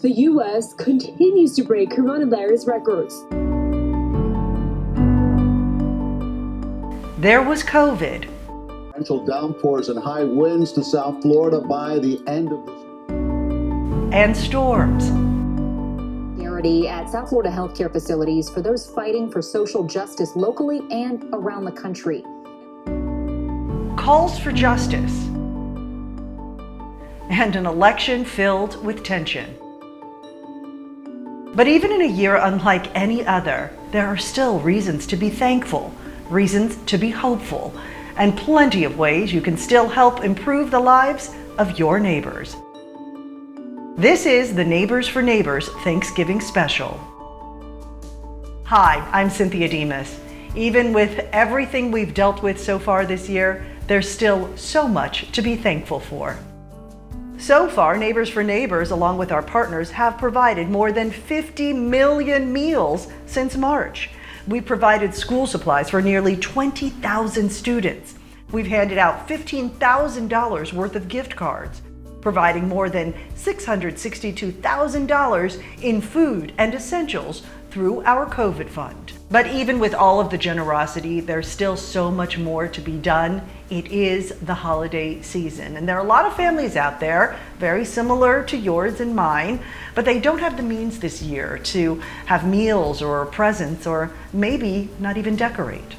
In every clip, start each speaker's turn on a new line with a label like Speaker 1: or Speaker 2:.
Speaker 1: The U.S. continues to break coronavirus records.
Speaker 2: There was COVID.
Speaker 3: Potential downpours and high winds to South Florida by the end of this.
Speaker 2: And storms.
Speaker 4: At South Florida healthcare facilities for those fighting for social justice locally and around the country.
Speaker 2: Calls for justice. And an election filled with tension. But even in a year unlike any other, there are still reasons to be thankful, reasons to be hopeful, and plenty of ways you can still help improve the lives of your neighbors. This is the Neighbors for Neighbors Thanksgiving Special. Hi, I'm Cynthia Demas. Even with everything we've dealt with so far this year, there's still so much to be thankful for. So far, Neighbors for Neighbors, along with our partners, have provided more than 50 million meals since March. We've provided school supplies for nearly 20,000 students. We've handed out $15,000 worth of gift cards, providing more than $662,000 in food and essentials through our COVID fund. But even with all of the generosity, there's still so much more to be done. It is the holiday season, and there are a lot of families out there, very similar to yours and mine, but they don't have the means this year to have meals or presents or maybe not even decorate.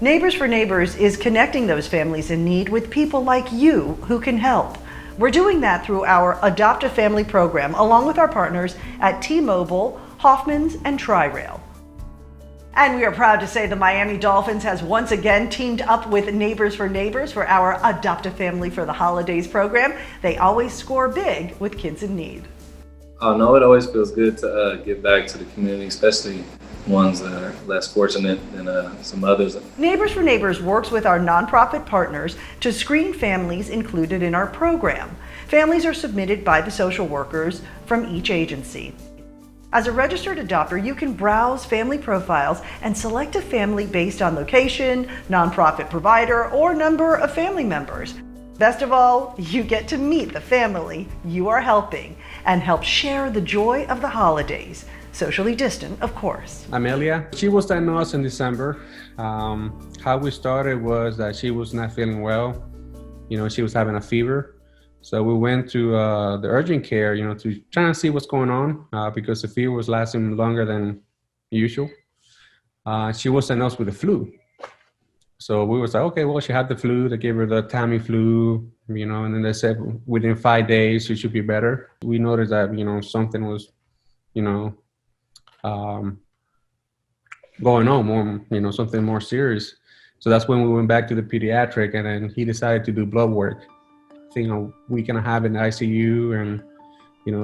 Speaker 2: Neighbors for Neighbors is connecting those families in need with people like you who can help. We're doing that through our Adopt a Family program, along with our partners at T-Mobile, Hoffman's, and Tri-Rail. And we are proud to say the Miami Dolphins has once again teamed up with Neighbors for Neighbors for our Adopt a Family for the Holidays program. They always score big with kids in need.
Speaker 5: Oh no, it always feels good to give back to the community, especially ones that are less fortunate than some others.
Speaker 2: Neighbors for Neighbors works with our nonprofit partners to screen families included in our program. Families are submitted by the social workers from each agency. As a registered adopter, you can browse family profiles and select a family based on location, nonprofit provider, or number of family members. Best of all, you get to meet the family you are helping and help share the joy of the holidays. Socially distant, of course.
Speaker 6: Amelia, she was diagnosed in December. How we started was that she was not feeling well. She was having a fever. So we went to the urgent care, to try and see what's going on because the fever was lasting longer than usual. She was diagnosed with the flu. So we was like, okay, well, she had the flu. They gave her the Tamiflu, and then they said within 5 days she should be better. We noticed that, something was, going on more, something more serious. So that's when we went back to the pediatric, and then he decided to do blood work. I think a week and a half in the ICU, and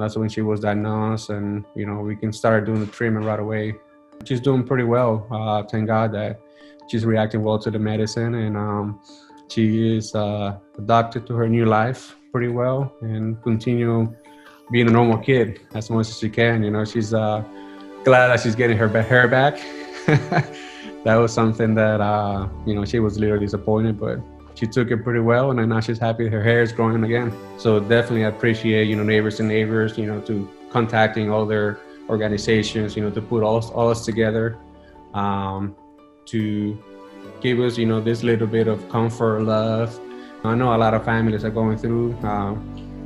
Speaker 6: that's when she was diagnosed, and we can start doing the treatment right away. She's doing pretty well. Thank God that she's reacting well to the medicine, and she is adapted to her new life pretty well, and continue being a normal kid as much as she can. She's glad that she's getting her hair back. That was something that she was a little disappointed, but she took it pretty well, and now she's happy her hair is growing again. So definitely appreciate Neighbors and Neighbors, to contacting all their organizations, to put all us together, to give us this little bit of comfort, love. I know a lot of families are going through,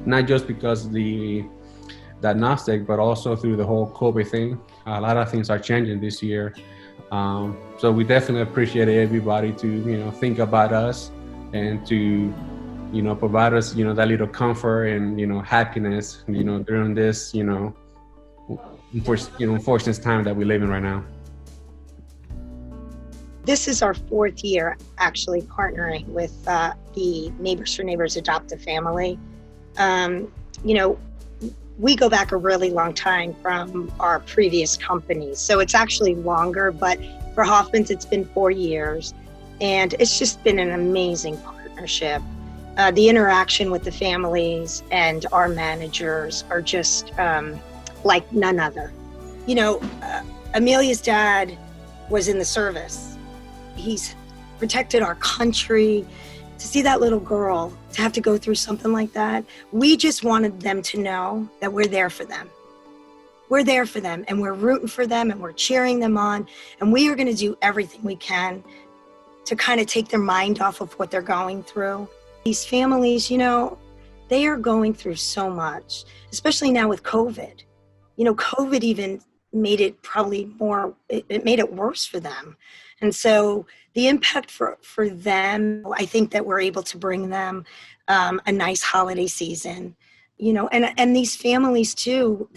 Speaker 6: not just because of the diagnostic, but also through the whole COVID thing. A lot of things are changing this year. So we definitely appreciate everybody to, think about us and to, provide us, that little comfort and, happiness, during this, unfortunate time that we live in right now.
Speaker 7: This is our fourth year actually partnering with the Neighbors for Neighbors Adopt a Family. We go back a really long time from our previous companies. So it's actually longer, but for Hoffman's, it's been 4 years. And it's just been an amazing partnership. The interaction with the families and our managers are just like none other. Amelia's dad was in the service. He's protected our country. to see that little girl, to have to go through something like that, we just wanted them to know that we're there for them. We're there for them, and we're rooting for them, and we're cheering them on, and we are going to do everything we can to kind of take their mind off of what they're going through. These families, you know, they are going through so much, especially now with COVID. You know, COVID even made it probably more, it made it worse for them. And so the impact for them, I think that we're able to bring them a nice holiday season, you know, and these families too,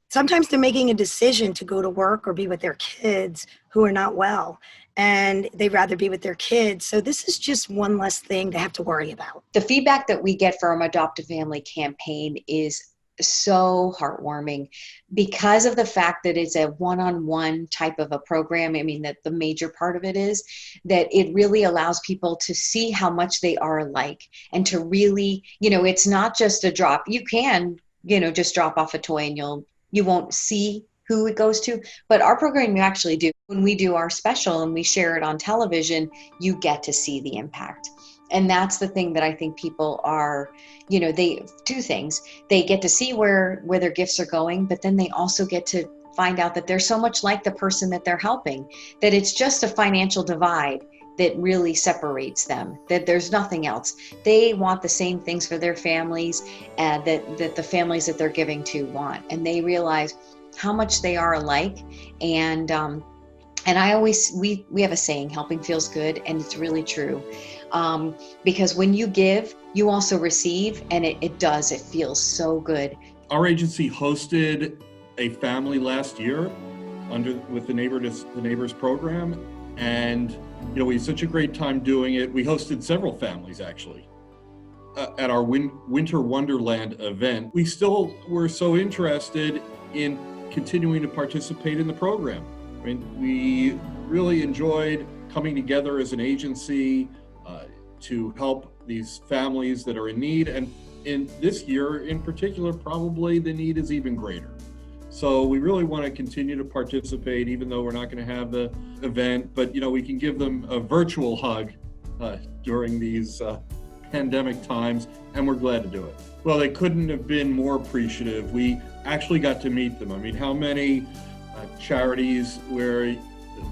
Speaker 7: sometimes they're making a decision to go to work or be with their kids who are not well, and they'd rather be with their kids. So this is just one less thing they have to worry about.
Speaker 8: The feedback that we get from Adopt a Family campaign is so heartwarming because of the fact that it's a one-on-one type of a program. I mean, that the major part of it is that it really allows people to see how much they are alike, and to really, you know, it's not just a drop. You can, you know, just drop off a toy and you won't see who it goes to, but our program you actually do. When we do our special and we share it on television, you get to see the impact. And that's the thing that I think people are, you know, two things. They get to see where their gifts are going, but then they also get to find out that they're so much like the person that they're helping, that it's just a financial divide that really separates them, that there's nothing else. They want the same things for their families that the families that they're giving to want. And they realize how much they are alike. And I always, we have a saying, helping feels good, and it's really true. Because when you give, you also receive, and it feels so good.
Speaker 9: Our agency hosted a family last year with the Neighbors program, and you know, we had such a great time doing it. We hosted several families actually at our Winter Wonderland event. We still were so interested in continuing to participate in the program. I mean, we really enjoyed coming together as an agency to help these families that are in need. And in this year in particular, probably the need is even greater. So we really want to continue to participate, even though we're not going to have the event, but you know, we can give them a virtual hug during these pandemic times, and we're glad to do it. Well, they couldn't have been more appreciative. We actually got to meet them. I mean, how many charities where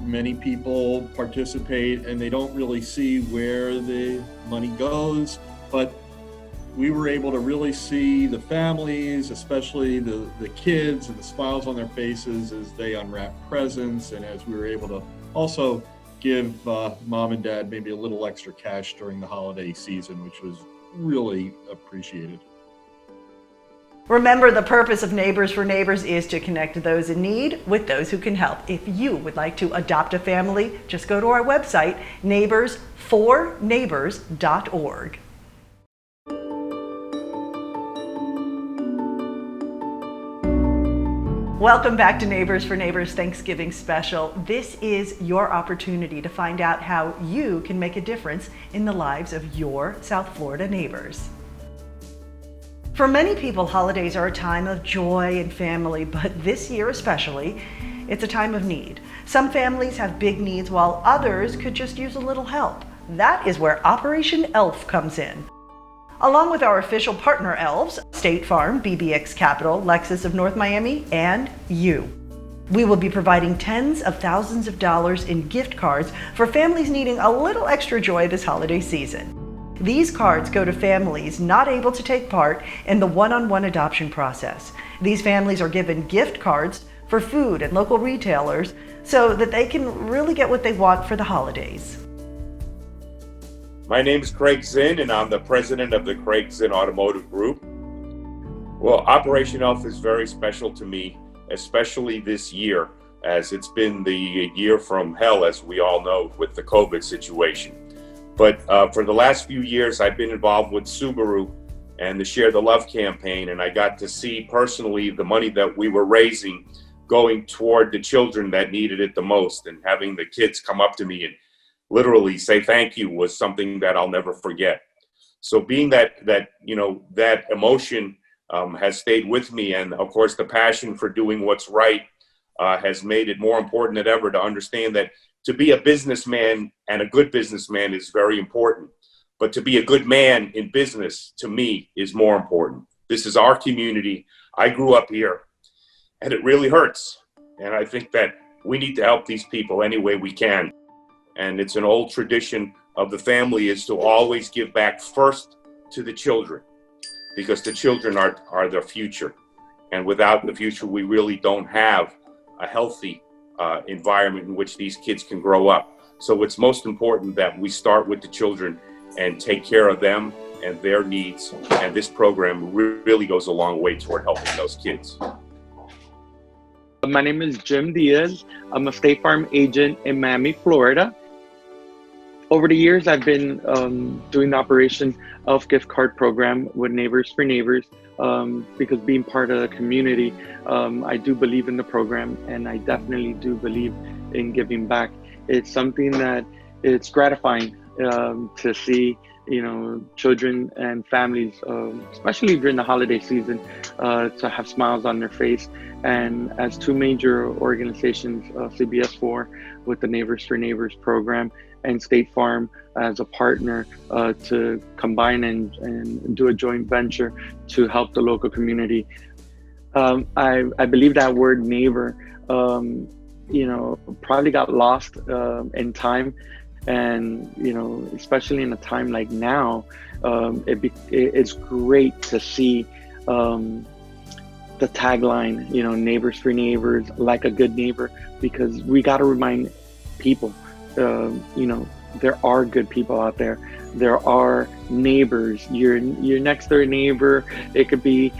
Speaker 9: many people participate and they don't really see where the money goes, but we were able to really see the families, especially the kids, and the smiles on their faces as they unwrap presents, and as we were able to also give mom and dad maybe a little extra cash during the holiday season, which was really appreciated.
Speaker 2: Remember, the purpose of Neighbors for Neighbors is to connect those in need with those who can help. If you would like to adopt a family, just go to our website, neighborsforneighbors.org. Welcome back to Neighbors for Neighbors Thanksgiving Special. This is your opportunity to find out how you can make a difference in the lives of your South Florida neighbors. For many people, holidays are a time of joy and family, but this year especially, it's a time of need. Some families have big needs while others could just use a little help. That is where Operation ELF comes in. Along with our official partner elves, State Farm, BBX Capital, Lexus of North Miami, and you. We will be providing tens of thousands of dollars in gift cards for families needing a little extra joy this holiday season. These cards go to families not able to take part in the one-on-one adoption process. These families are given gift cards for food and local retailers so that they can really get what they want for the holidays.
Speaker 10: My name is Craig Zinn, and I'm the president of the Craig Zinn Automotive Group. Well, Operation ELF is very special to me, especially this year, as it's been the year from hell, as we all know, with the COVID situation. But for the last few years, I've been involved with Subaru and the Share the Love campaign, and I got to see personally the money that we were raising going toward the children that needed it the most, and having the kids come up to me and literally say thank you was something that I'll never forget. So being that emotion has stayed with me, and of course the passion for doing what's right has made it more important than ever to understand that to be a businessman and a good businessman is very important. But to be a good man in business, to me, is more important. This is our community. I grew up here, and it really hurts. And I think that we need to help these people any way we can. And it's an old tradition of the family is to always give back first to the children, because the children are the future. And without the future, we really don't have a healthy environment in which these kids can grow up. So it's most important that we start with the children and take care of them and their needs. And this program really goes a long way toward helping those kids.
Speaker 11: My name is Jim Diaz. I'm a State Farm agent in Miami, Florida. Over the years, I've been doing the Operation Elf gift card program with Neighbors for Neighbors because being part of the community, I do believe in the program, and I definitely do believe in giving back. It's something that it's gratifying to see, children and families, especially during the holiday season, to have smiles on their face. And as two major organizations, CBS4 with the Neighbors for Neighbors program and State Farm as a partner to combine and do a joint venture to help the local community. I believe that word neighbor, probably got lost in time. And, especially in a time like now, it's great to see the tagline, Neighbors for Neighbors, like a good neighbor, because we got to remind people, there are good people out there. There are neighbors, your next door neighbor. It could be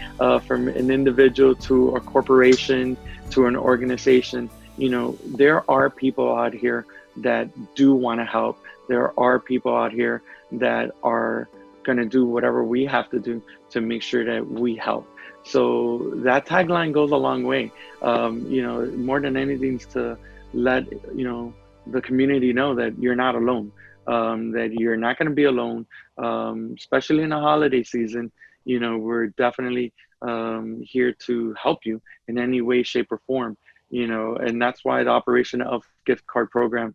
Speaker 11: from an individual to a corporation to an organization. There are people out here that do want to help. There are people out here that are going to do whatever we have to do to make sure that we help. So that tagline goes a long way. More than anything is to let, the community know that you're not alone, that you're not going to be alone, especially in the holiday season. We're definitely here to help you in any way, shape, or form. And that's why the Operation Elf gift card program,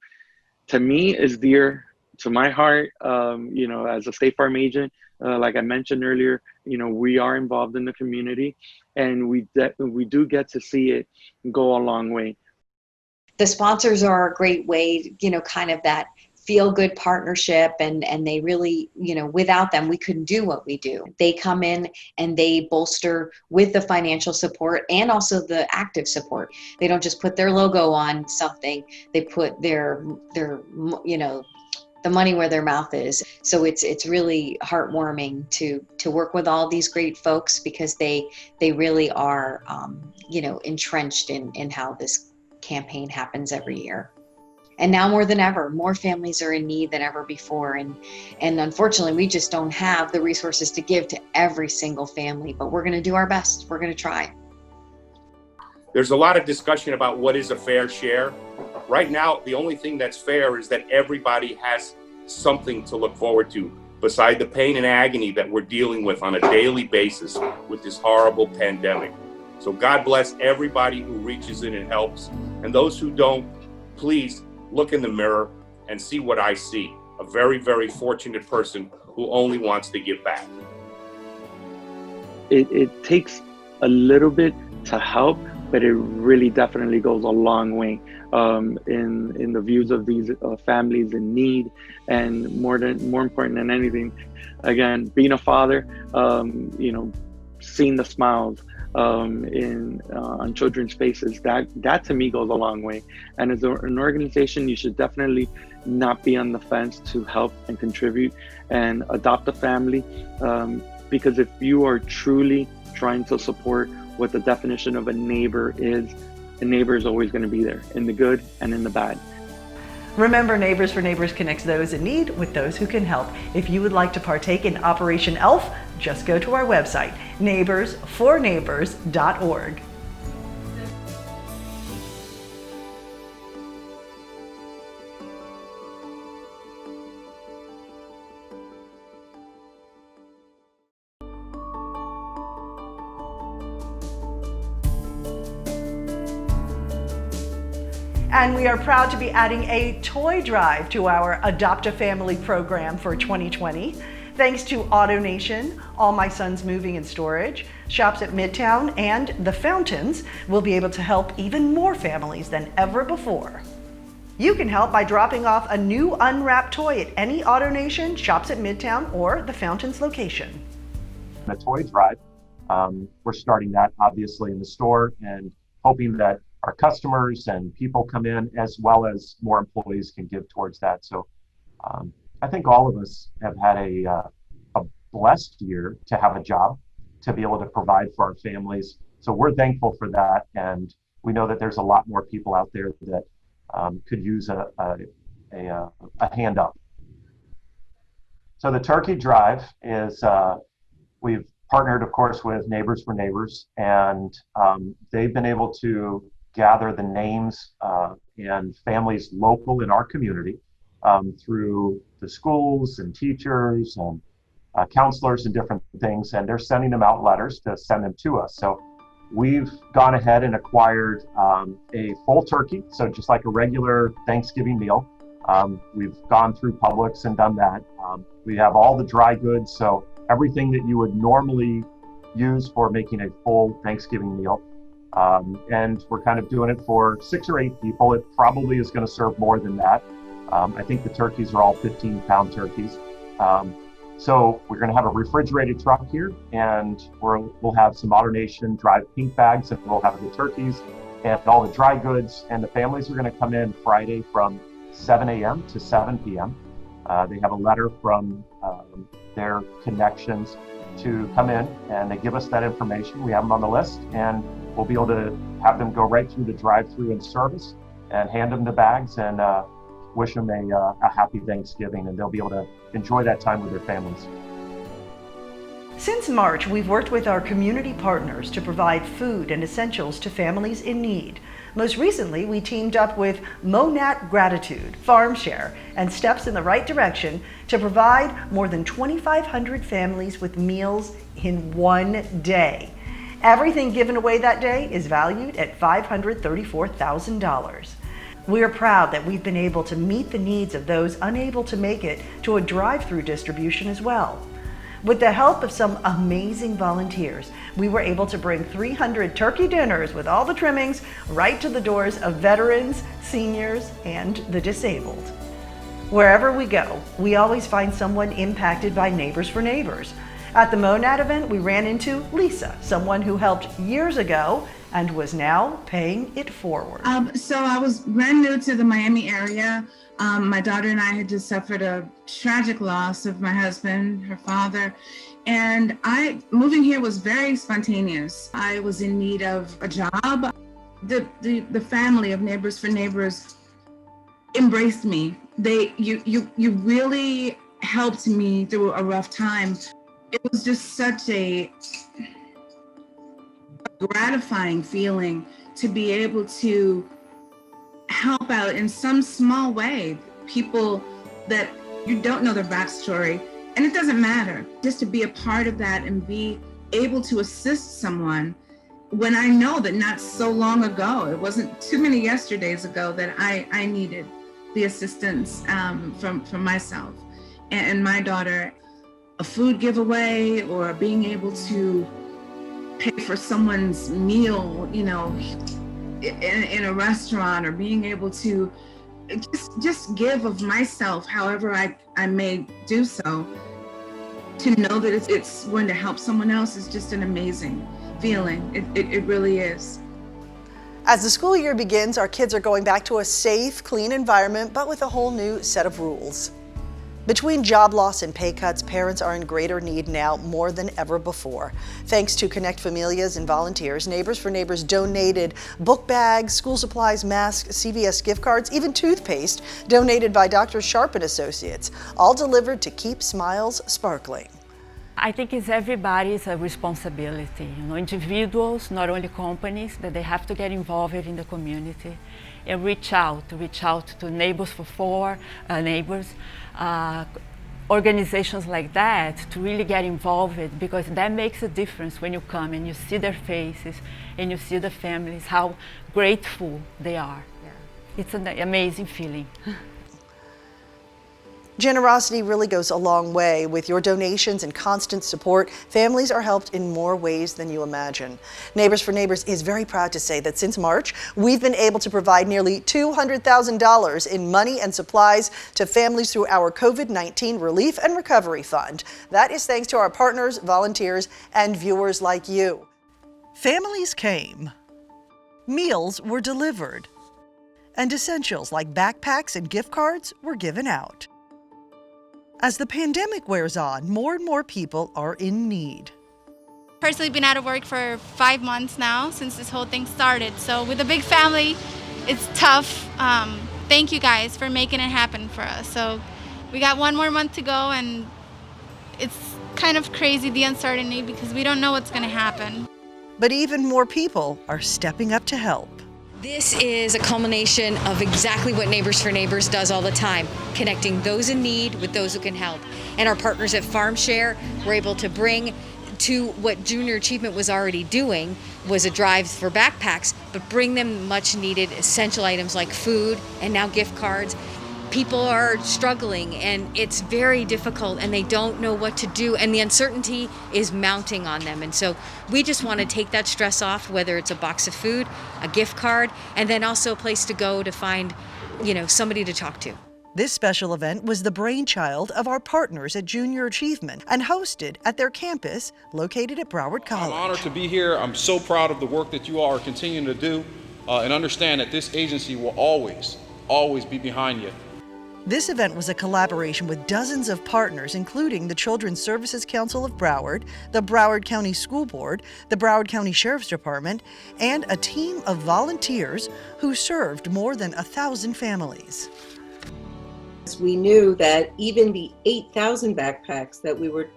Speaker 11: to me, is dear to my heart. As a State Farm agent, like I mentioned earlier, we are involved in the community, and we do get to see it go a long way.
Speaker 8: The sponsors are a great way, kind of that feel-good partnership, and they really, without them, we couldn't do what we do. They come in and they bolster with the financial support and also the active support. They don't just put their logo on something, they put their the money where their mouth is. So it's really heartwarming to work with all these great folks, because they really are, entrenched in how this campaign happens every year. And now more than ever, more families are in need than ever before. And unfortunately, we just don't have the resources to give to every single family, but we're going to do our best. We're going to try.
Speaker 10: There's a lot of discussion about what is a fair share. Right now, the only thing that's fair is that everybody has something to look forward to beside the pain and agony that we're dealing with on a daily basis with this horrible pandemic. So God bless everybody who reaches in and helps. And those who don't, please look in the mirror and see what I see. A very, very fortunate person who only wants to give back.
Speaker 11: It takes a little bit to help, but it really definitely goes a long way in the views of these families in need. And more important than anything, again, being a father, seeing the smiles on children's faces, that to me goes a long way. And as an organization, you should definitely not be on the fence to help and contribute and adopt a family, because if you are truly trying to support what the definition of a neighbor is always going to be there, in the good and in the bad.
Speaker 2: Remember, Neighbors for Neighbors connects those in need with those who can help. If you would like to partake in Operation ELF, just go to our website, neighborsforneighbors.org. And we are proud to be adding a toy drive to our Adopt a Family program for 2020. Thanks to AutoNation, All My Son's Moving and Storage, Shops at Midtown, and The Fountains, we'll be able to help even more families than ever before. You can help by dropping off a new unwrapped toy at any AutoNation, Shops at Midtown, or The Fountains location.
Speaker 12: A toy drive. We're starting that obviously in the store and hoping that our customers and people come in, as well as more employees can give towards that. So I think all of us have had a blessed year to have a job, to be able to provide for our families. So we're thankful for that. And we know that there's a lot more people out there that could use a hand up. So the turkey drive is, we've partnered, of course, with Neighbors for Neighbors, and they've been able to gather the names and families local in our community through the schools and teachers and counselors and different things, and they're sending them out letters to send them to us. So we've gone ahead and acquired a full turkey, so just like a regular Thanksgiving meal. We've gone through Publix and done that. We have all the dry goods, so everything that you would normally use for making a full Thanksgiving meal. And we're kind of doing it for 6 or 8 people. It probably is going to serve more than that. I think the turkeys are all 15-pound turkeys. So we're going to have a refrigerated truck here, and we'll have some AutoNation drive pink bags, and we'll have the turkeys and all the dry goods. And the families are going to come in Friday from 7 a.m. to 7 p.m. They have a letter from their connections to come in, and they give us that information. We have them on the list, and we'll be able to have them go right through the drive-through and service and hand them the bags and wish them a happy Thanksgiving, and they'll be able to enjoy that time with their families.
Speaker 2: Since March, we've worked with our community partners to provide food and essentials to families in need. Most recently, we teamed up with Monat Gratitude, FarmShare, and Steps in the Right Direction to provide more than 2,500 families with meals in one day. Everything given away that day is valued at $534,000. We are proud that we've been able to meet the needs of those unable to make it to a drive-through distribution as well. With the help of some amazing volunteers, we were able to bring 300 turkey dinners with all the trimmings right to the doors of veterans, seniors, and the disabled. Wherever we go, we always find someone impacted by Neighbors for Neighbors. At the Monat event, we ran into Lisa, someone who helped years ago and was now paying it forward.
Speaker 13: So I was brand new to the Miami area. My daughter and I had just suffered a tragic loss of my husband, her father, and moving here was very spontaneous. I was in need of a job. The family of Neighbors for Neighbors embraced me. You really helped me through a rough time. It was just such a gratifying feeling to be able to help out in some small way people that you don't know their backstory, and it doesn't matter, just to be a part of that and be able to assist someone when I know that not so long ago, it wasn't too many yesterdays ago, that I needed the assistance from myself and my daughter. A food giveaway or being able to pay for someone's meal, in a restaurant, or being able to just give of myself however I may do so, to know that it's going to help someone else is just an amazing feeling. It really is.
Speaker 2: As the school year begins, our kids are going back to a safe, clean environment, but with a whole new set of rules. Between job loss and pay cuts, parents are in greater need now more than ever before. Thanks to Connect Familias and volunteers, Neighbors for Neighbors donated book bags, school supplies, masks, CVS gift cards, even toothpaste donated by Dr. Sharp and Associates, all delivered to keep smiles sparkling.
Speaker 14: I think it's everybody's responsibility, individuals, not only companies, that they have to get involved in the community and reach out to Neighbors for Four, neighbors, organizations like that, to really get involved, because that makes a difference when you come and you see their faces and you see the families, how grateful they are. It's an amazing feeling.
Speaker 2: Generosity really goes a long way. With your donations and constant support, families are helped in more ways than you imagine. Neighbors for Neighbors is very proud to say that since March, we've been able to provide nearly $200,000 in money and supplies to families through our COVID-19 Relief and Recovery Fund. That is thanks to our partners, volunteers, and viewers like you. Families came. Meals were delivered. And essentials like backpacks and gift cards were given out. As the pandemic wears on, more and more people are in need.
Speaker 15: Personally, been out of work for 5 months now since this whole thing started. So with a big family, it's tough. Thank you guys for making it happen for us. So we got 1 more month to go, and it's kind of crazy, the uncertainty, because we don't know what's going to happen.
Speaker 2: But even more people are stepping up to help.
Speaker 16: This is a culmination of exactly what Neighbors for Neighbors does all the time, connecting those in need with those who can help. And our partners at FarmShare were able to bring to what Junior Achievement was already doing, was a drive for backpacks, but bring them much needed essential items like food and now gift cards. People are struggling and it's very difficult and they don't know what to do, and the uncertainty is mounting on them. And so we just want to take that stress off, whether it's a box of food, a gift card, and then also a place to go to find, somebody to talk to.
Speaker 2: This special event was the brainchild of our partners at Junior Achievement and hosted at their campus located at Broward College.
Speaker 17: I'm honored to be here. I'm so proud of the work that you all are continuing to do, and understand that this agency will always be behind you.
Speaker 2: This event was a collaboration with dozens of partners, including the Children's Services Council of Broward, the Broward County School Board, the Broward County Sheriff's Department, and a team of volunteers who served more than 1,000 families.
Speaker 18: We knew that even the 8,000 backpacks that we were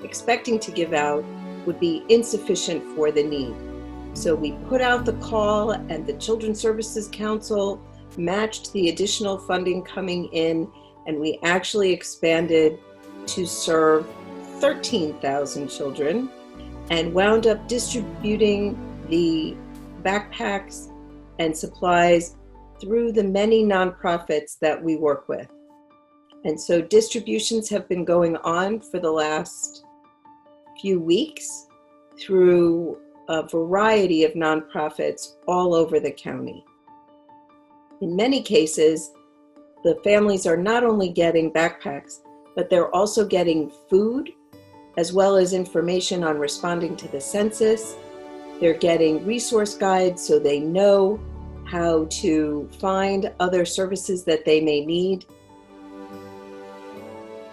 Speaker 18: expecting to give out would be insufficient for the need. So we put out the call, and the Children's Services Council matched the additional funding coming in, and we actually expanded to serve 13,000 children and wound up distributing the backpacks and supplies through the many nonprofits that we work with. And so distributions have been going on for the last few weeks through a variety of nonprofits all over the county. In many cases, the families are not only getting backpacks, but they're also getting food, as well as information on responding to the census. They're getting resource guides so they know how to find other services that they may need.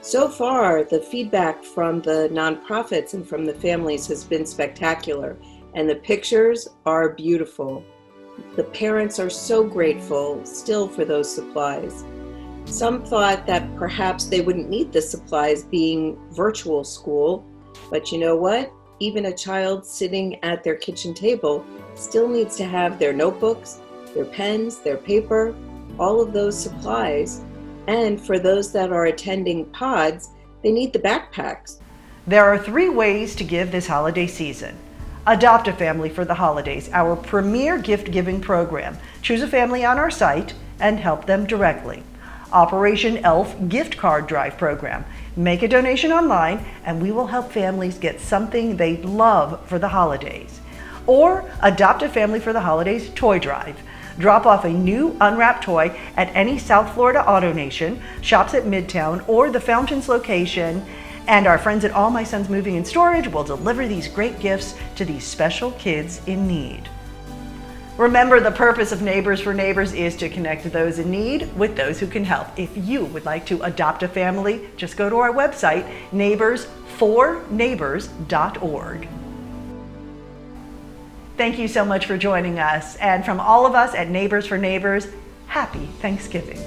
Speaker 18: So far, the feedback from the nonprofits and from the families has been spectacular, and the pictures are beautiful. The parents are so grateful still for those supplies. Some thought that perhaps they wouldn't need the supplies being virtual school, but you know what? Even a child sitting at their kitchen table still needs to have their notebooks, their pens, their paper, all of those supplies. And for those that are attending pods, they need the backpacks.
Speaker 2: There are 3 ways to give this holiday season. Adopt a Family for the Holidays, our premier gift-giving program. Choose a family on our site and help them directly. Operation ELF Gift Card Drive program. Make a donation online and we will help families get something they love for the holidays. Or Adopt a Family for the Holidays Toy Drive. Drop off a new unwrapped toy at any South Florida AutoNation, shops at Midtown, or the Fountains location, and our friends at All My Son's Moving and Storage will deliver these great gifts to these special kids in need. Remember, the purpose of Neighbors for Neighbors is to connect those in need with those who can help. If you would like to adopt a family, just go to our website, neighborsforneighbors.org. Thank you so much for joining us, and from all of us at Neighbors for Neighbors, happy Thanksgiving.